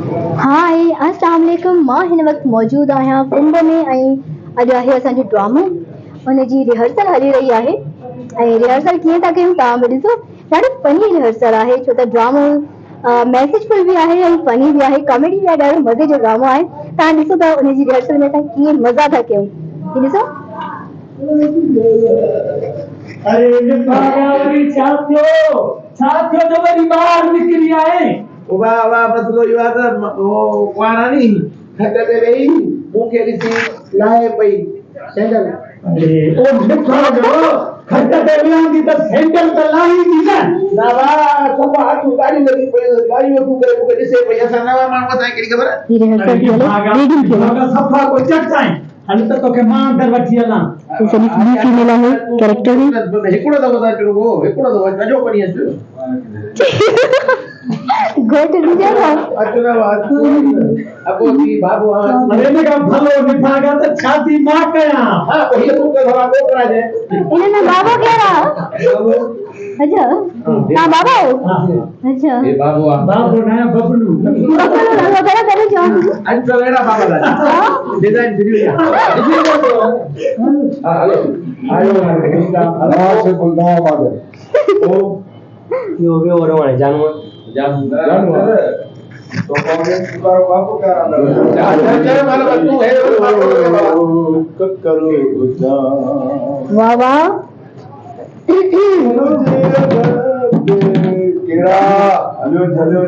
हाय अस्सलाम वालेकुम। मां हिन वक़्तु मौजूदु आहियां कुंभ में ऐं अॼु आहे असांजो ड्रामो। उन जी रिहर्सल हली रही आहे ऐं रिहर्सल कीअं था कयूं तव्हां बि ॾिसो। ॾाढो फनी रिहर्सल आहे छो त ड्रामो मैसेजफुल बि आहे ऐं फनी बि आहे, कॉमेडी बि आहे, ॾाढो मज़े जो ड्रामो आहे। तव्हां ॾिसो था उन जी रिहर्सल में असां कीअं मज़ा था कयूं। ही ॾिसो। अरे छात्रो जो वरी ॿाहिरि निकिरी आए। वाह बदलो यो आदर ओ वारानी खट ते वेही मूंखे ॾिसी लाहे पई सैंडल। अरे ओ मिठा जो खट ते वेही त सैंडल त लाही दी न। ना वाह सब हाथ गाड़ी लगी पई गाड़ी में तू करे मूंखे ॾिसे पई। असां नवा माण्हू असां कहिड़ी ख़बर। ही रिहर्सल थी हले रीडिंग थी हले। सफ़ा को चटाई हल त तोखे मां अंदर वठी हलां। तो सभी बी फीमेल आहे कैरेक्टर में हिकिड़ो दफ़ो था चओ वो हिकिड़ो दफ़ो नजो खणी अचु। घोट लीजिए ना। अचना बात अको थी बाबू अरे मेरा भलो निभागा त छाती मां कया। हां तो ये तू के भला को करा जाए इन्होंने बाबा कह रहा। अच्छा हाँ बाबा हो। अच्छा ये बाबू बाबू नया बबलू बाबा बड़ा पहले जान आज तो मेरा बाबा दा डिजाइन वीडियो हां हेलो आयो से गुलदार बाबा ओ यो भी और वाले जानवर जानवर तो कौन तुम्हारा बाबू क्या रहा है चल मानो तू है बाबू करो जा वाह वाह केड़ा हेलो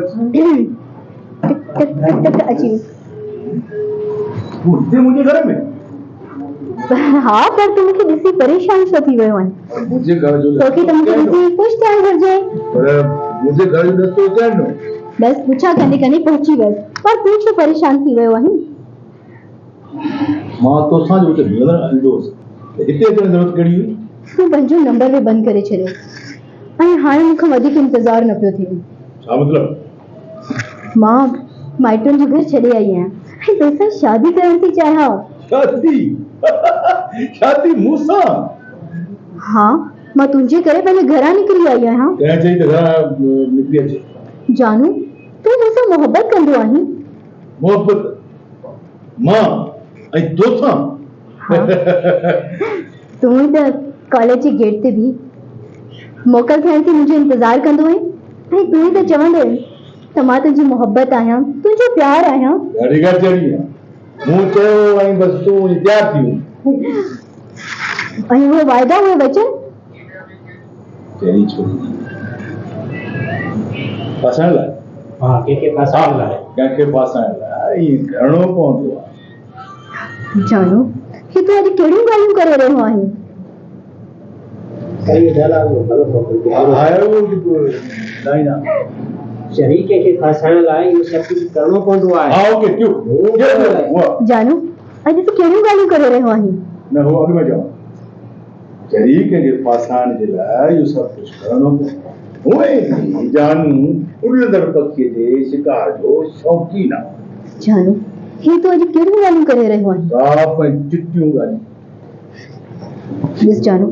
टक अच्छी मुझे घर में हाँ पर तुम मुझे ॾिसी परेशान छो थी वियो आहीं। मुझे घर जो तो कि तुम ॾिसी ख़ुशि थियणु घुरिजे। पर मुझे घर जो रस्तो चढ़नो बस पुछा कंदे कंदे पहुची वियसि पर तूं छो परेशान थी वियो आहीं। मां तो सां जो मिलण दोस्त हिते अचण जरूरत कहिड़ी हुई। तूं पंहिंजो नंबर बि बंदि करे छॾियो ऐं हाणे मूंखां वधीक इंतज़ारु न पियो थिए। छा मतलब मां माइटनि जो घर छॾे आई आहियां ऐं तोसां शादी करण थी चाहियां। शादी मूंसां। हाँ मां तुंहिंजे करे पंहिंजे घरां निकिरी आई आहियां। कंहिं चई त घरां निकिरी अचे। जानू तूं मूंसां मोहबत कंदो आहीं। मोहबत मां ऐं तोसां। हाँ तूं त कॉलेज जे गेट ते बि मोकल थियण ते मुंहिंजो इंतज़ारु कंदो आहीं ऐं तूं ई त चवंदे त मां तुंहिंजी मोहबत आहियां तुंहिंजो प्यार आहियां। ॾाढी ॻाल्हि चढ़ी आहे मूं चयो ऐं बसि तूं तयारु थी ऐं उहे वाइदा उहे वचन कहिड़ी छोकिरी फासण लाइ। हां के पासाण लाए कंहिंखे फासण लाइ ईअं करिणो पवंदो आहे। जानू ही तूं अॼु कहिड़ियूं ॻाल्हियूं करे रहियो आहीं। सही ढाला वो गलत आयो लाइना शरीके के पासाण लाए ये सब कुछ करणो पवंदो आहे। आओ के क्यों जानू अॼु तूं कहिड़ियूं ॻाल्हियूं करे रहियो आहीं। न हो अॻु में चवां शरीक जे फासण जे लाइ इहो सभु कुझु करिणो पवंदो हुए। जानू उड़ंदड़ पखीअ जे शिकार जो शौक़ीन आहे। जानू ही तूं अॼु कहिड़ियूं ॻाल्हियूं करे रहियो आहीं। साफ़ ऐं चिटियूं ॻाल्हियूं। ॾिस जानू